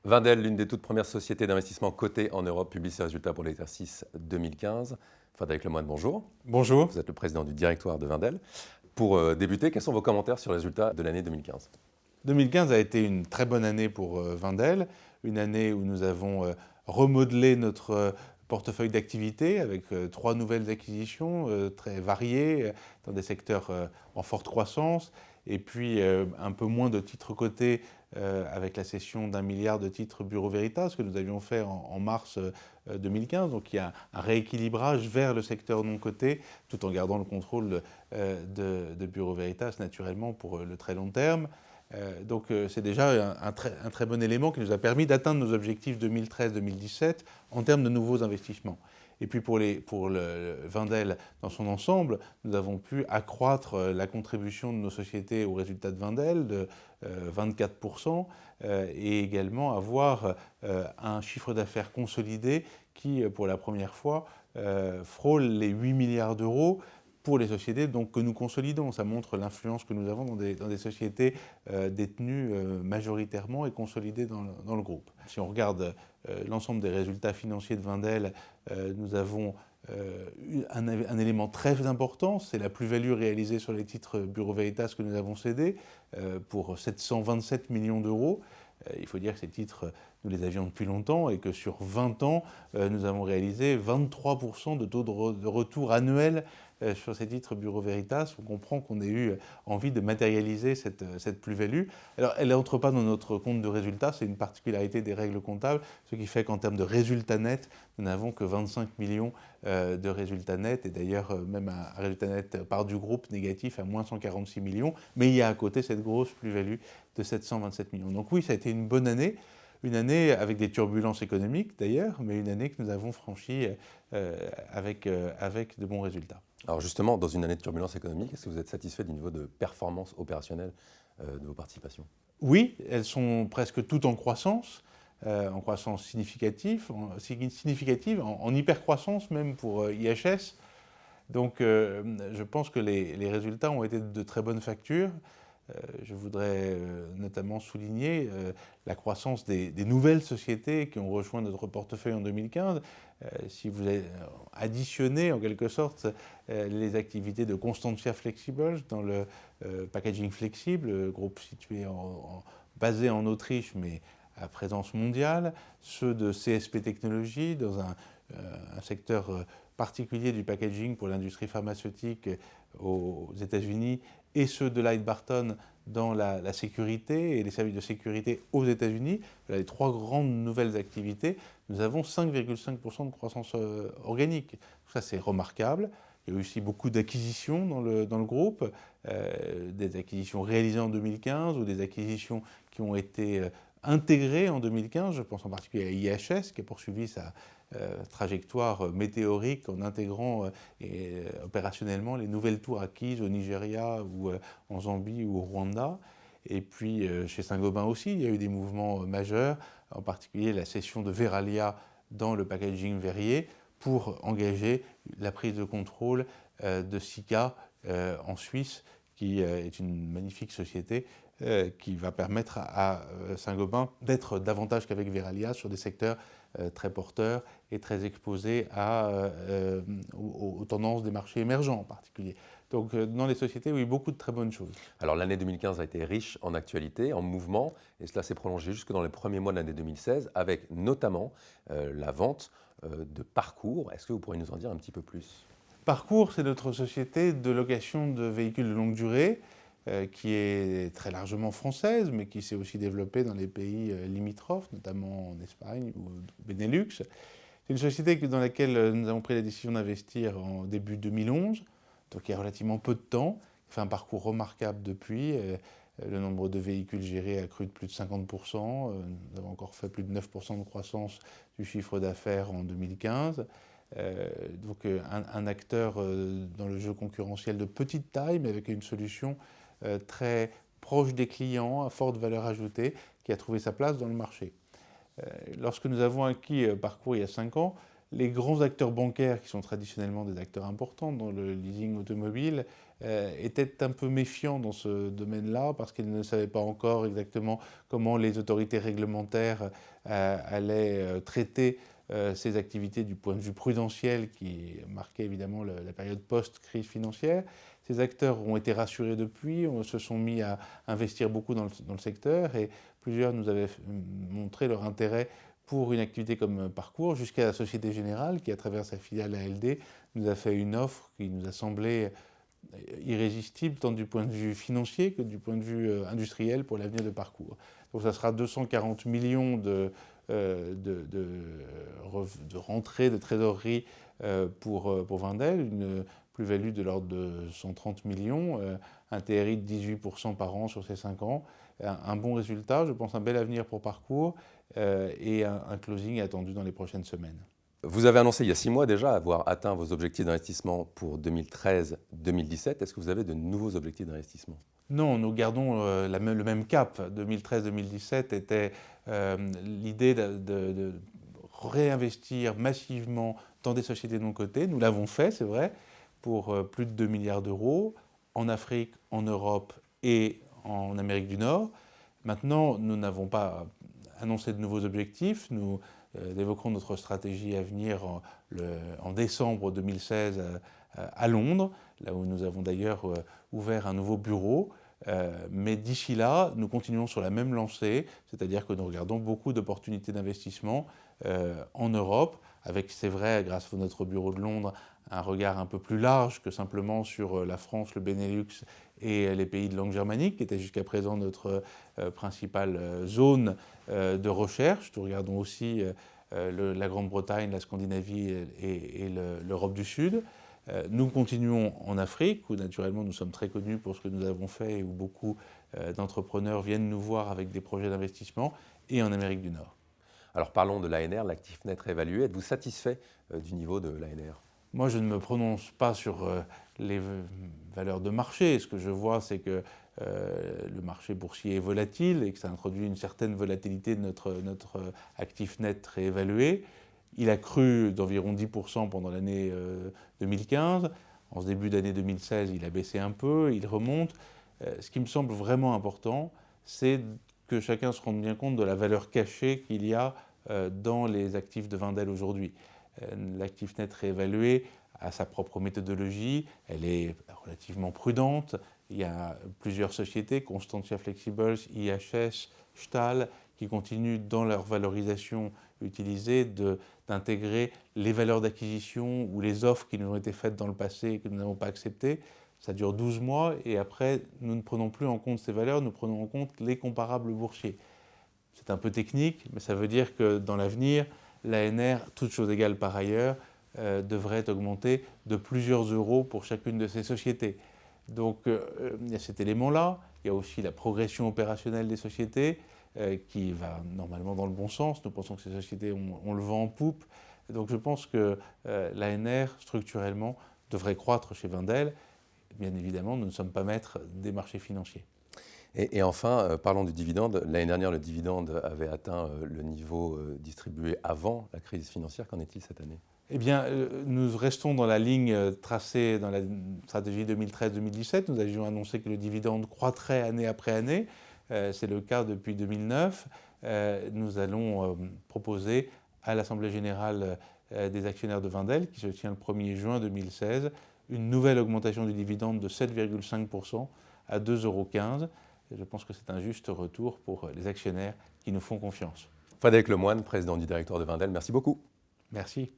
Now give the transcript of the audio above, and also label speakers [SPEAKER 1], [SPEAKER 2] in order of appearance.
[SPEAKER 1] Wendel, l'une des toutes premières sociétés d'investissement cotées en Europe, publie ses résultats pour l'exercice 2015. Frédéric Lemoine, bonjour.
[SPEAKER 2] Bonjour.
[SPEAKER 1] Vous êtes le président du directoire de Wendel. Pour débuter, quels sont vos commentaires sur les résultats de l'année 2015 ?
[SPEAKER 2] 2015 a été une très bonne année pour Wendel, une année où nous avons remodelé notre portefeuille d'activités avec 3 nouvelles acquisitions très variées dans des secteurs en forte croissance et puis un peu moins de titres cotés avec la cession d'1 milliard de titres Bureau Veritas que nous avions fait en mars 2015. Donc il y a un rééquilibrage vers le secteur non coté tout en gardant le contrôle de Bureau Veritas naturellement pour le très long terme. Donc c'est déjà un très bon élément qui nous a permis d'atteindre nos objectifs 2013-2017 en termes de nouveaux investissements. Et puis pour le Wendel dans son ensemble, nous avons pu accroître la contribution de nos sociétés aux résultats de Wendel de 24% et également avoir un chiffre d'affaires consolidé qui, pour la première fois, frôle les 8 milliards d'euros pour les sociétés donc, que nous consolidons. Ça montre l'influence que nous avons dans des sociétés détenues majoritairement et consolidées dans le groupe. Si on regarde l'ensemble des résultats financiers de Wendel, nous avons un élément très important, c'est la plus-value réalisée sur les titres Bureau Veritas que nous avons cédés pour 727 millions d'euros. Il faut dire que ces titres, nous les avions depuis longtemps et que sur 20 ans, nous avons réalisé 23% de taux de retour annuel sur ces titres Bureau Veritas. On comprend qu'on ait eu envie de matérialiser cette plus-value. Alors, elle n'entre pas dans notre compte de résultats, c'est une particularité des règles comptables, ce qui fait qu'en termes de résultats nets, nous n'avons que 25 millions de résultats nets, et d'ailleurs même un résultat net part du groupe négatif à moins 146 millions, mais il y a à côté cette grosse plus-value de 727 millions. Donc oui, ça a été une bonne année. Une année avec des turbulences économiques d'ailleurs, mais une année que nous avons franchie avec de bons résultats.
[SPEAKER 1] Alors justement, dans une année de turbulence économique, est-ce que vous êtes satisfait du niveau de performance opérationnelle de vos participations ?
[SPEAKER 2] Oui, elles sont presque toutes en croissance significative, en hypercroissance même pour IHS. Donc je pense que les résultats ont été de très bonne facture. Je voudrais notamment souligner la croissance des nouvelles sociétés qui ont rejoint notre portefeuille en 2015. Si vous additionnez en quelque sorte les activités de Constantia Flexibles dans le packaging flexible, groupe basé en Autriche mais à présence mondiale, ceux de CSP Technologies dans un secteur particulier du packaging pour l'industrie pharmaceutique aux États-Unis, et ceux de Light Barton dans la sécurité et les services de sécurité aux États-Unis. Voilà les 3 grandes nouvelles activités. Nous avons 5,5% de croissance organique. Ça, c'est remarquable. Il y a eu aussi beaucoup d'acquisitions dans le groupe, des acquisitions réalisées en 2015 ou des acquisitions qui ont été intégrées en 2015. Je pense en particulier à IHS qui a poursuivi sa trajectoire météorique en intégrant opérationnellement les nouvelles tours acquises au Nigeria ou en Zambie ou au Rwanda. Et puis chez Saint-Gobain aussi, il y a eu des mouvements majeurs, en particulier la cession de Veralia dans le packaging verrier pour engager la prise de contrôle de Sika en Suisse, qui est une magnifique société qui va permettre à Saint-Gobain d'être davantage qu'avec Veralia sur des secteurs très porteurs et très exposés aux tendances des marchés émergents en particulier. Donc dans les sociétés, oui, beaucoup de très bonnes choses.
[SPEAKER 1] Alors l'année 2015 a été riche en actualité, en mouvements, et cela s'est prolongé jusque dans les premiers mois de l'année 2016, avec notamment la vente de Parcours. Est-ce que vous pourriez nous en dire un petit peu plus ?
[SPEAKER 2] Parcours, c'est notre société de location de véhicules de longue durée, qui est très largement française, mais qui s'est aussi développée dans les pays limitrophes, notamment en Espagne ou au Benelux. C'est une société dans laquelle nous avons pris la décision d'investir en début 2011, donc il y a relativement peu de temps. Il fait un parcours remarquable depuis. Le nombre de véhicules gérés a cru de plus de 50%. Nous avons encore fait plus de 9% de croissance du chiffre d'affaires en 2015. Donc un acteur dans le jeu concurrentiel de petite taille, mais avec une solution très proche des clients, à forte valeur ajoutée, qui a trouvé sa place dans le marché. Lorsque nous avons acquis Parcours il y a 5 ans, les grands acteurs bancaires, qui sont traditionnellement des acteurs importants dans le leasing automobile, étaient un peu méfiants dans ce domaine-là parce qu'ils ne savaient pas encore exactement comment les autorités réglementaires allaient traiter ces activités du point de vue prudentiel qui marquait évidemment la période post-crise financière. Ces acteurs ont été rassurés depuis, se sont mis à investir beaucoup dans le secteur et plusieurs nous avaient montré leur intérêt pour une activité comme Parcours, jusqu'à la Société Générale qui, à travers sa filiale ALD, nous a fait une offre qui nous a semblé irrésistible tant du point de vue financier que du point de vue industriel pour l'avenir de Parcours. Donc ça sera 240 millions de rentrées de trésorerie pour Wendel, une plus-value de l'ordre de 130 millions, un TRI de 18% par an sur ces 5 ans. Un bon résultat, je pense un bel avenir pour Parcours et un closing attendu dans les prochaines semaines.
[SPEAKER 1] Vous avez annoncé il y a 6 mois déjà avoir atteint vos objectifs d'investissement pour 2013-2017. Est-ce que vous avez de nouveaux objectifs d'investissement ?
[SPEAKER 2] Non, nous gardons le même cap. 2013-2017 était l'idée de réinvestir massivement dans des sociétés non cotées. Nous l'avons fait, c'est vrai, pour plus de 2 milliards d'euros en Afrique, en Europe et en Amérique du Nord. Maintenant, nous n'avons pas annoncé de nouveaux objectifs. Nous évoquerons notre stratégie à venir en décembre 2016 à Londres, là où nous avons d'ailleurs ouvert un nouveau bureau. Mais d'ici là, nous continuons sur la même lancée, c'est-à-dire que nous regardons beaucoup d'opportunités d'investissement en Europe, avec, c'est vrai, grâce à notre bureau de Londres, un regard un peu plus large que simplement sur la France, le Benelux et les pays de langue germanique, qui étaient jusqu'à présent notre principale zone de recherche. Nous regardons aussi la Grande-Bretagne, la Scandinavie et l'Europe du Sud. Nous continuons en Afrique, où naturellement nous sommes très connus pour ce que nous avons fait et où beaucoup d'entrepreneurs viennent nous voir avec des projets d'investissement, et en Amérique du Nord.
[SPEAKER 1] Alors parlons de l'ANR, l'actif net réévalué. Êtes-vous satisfait du niveau de l'ANR ?
[SPEAKER 2] Moi, je ne me prononce pas sur les valeurs de marché. Ce que je vois, c'est que le marché boursier est volatile et que ça introduit une certaine volatilité de notre actif net réévalué. Il a cru d'environ 10% pendant l'année 2015. En ce début d'année 2016, il a baissé un peu, il remonte. Ce qui me semble vraiment important, c'est que chacun se rende bien compte de la valeur cachée qu'il y a dans les actifs de Wendel aujourd'hui. L'actif net réévalué a sa propre méthodologie, elle est relativement prudente. Il y a plusieurs sociétés, Constantia Flexibles, IHS, Stahl, qui continuent dans leur valorisation utilisée d'intégrer les valeurs d'acquisition ou les offres qui nous ont été faites dans le passé et que nous n'avons pas acceptées. Ça dure 12 mois et après, nous ne prenons plus en compte ces valeurs, nous prenons en compte les comparables boursiers. C'est un peu technique, mais ça veut dire que dans l'avenir, l'ANR, toutes choses égales par ailleurs, devrait augmenter de plusieurs euros pour chacune de ces sociétés. Donc il y a cet élément-là, il y a aussi la progression opérationnelle des sociétés qui va normalement dans le bon sens. Nous pensons que ces sociétés ont le vent en poupe. Donc je pense que l'ANR, structurellement, devrait croître chez Wendel. Bien évidemment, nous ne sommes pas maîtres des marchés financiers.
[SPEAKER 1] Et enfin, parlons du dividende. L'année dernière, le dividende avait atteint le niveau distribué avant la crise financière. Qu'en est-il cette année ?
[SPEAKER 2] Eh bien, nous restons dans la ligne tracée dans la stratégie 2013-2017. Nous avions annoncé que le dividende croîtrait année après année. C'est le cas depuis 2009. Nous allons proposer à l'Assemblée générale des actionnaires de Wendel, qui se tient le 1er juin 2016, une nouvelle augmentation du dividende de 7,5% à 2,15 €. Je pense que c'est un juste retour pour les actionnaires qui nous font confiance.
[SPEAKER 1] Frédéric Lemoine, président du directoire de Wendel, merci beaucoup.
[SPEAKER 2] Merci.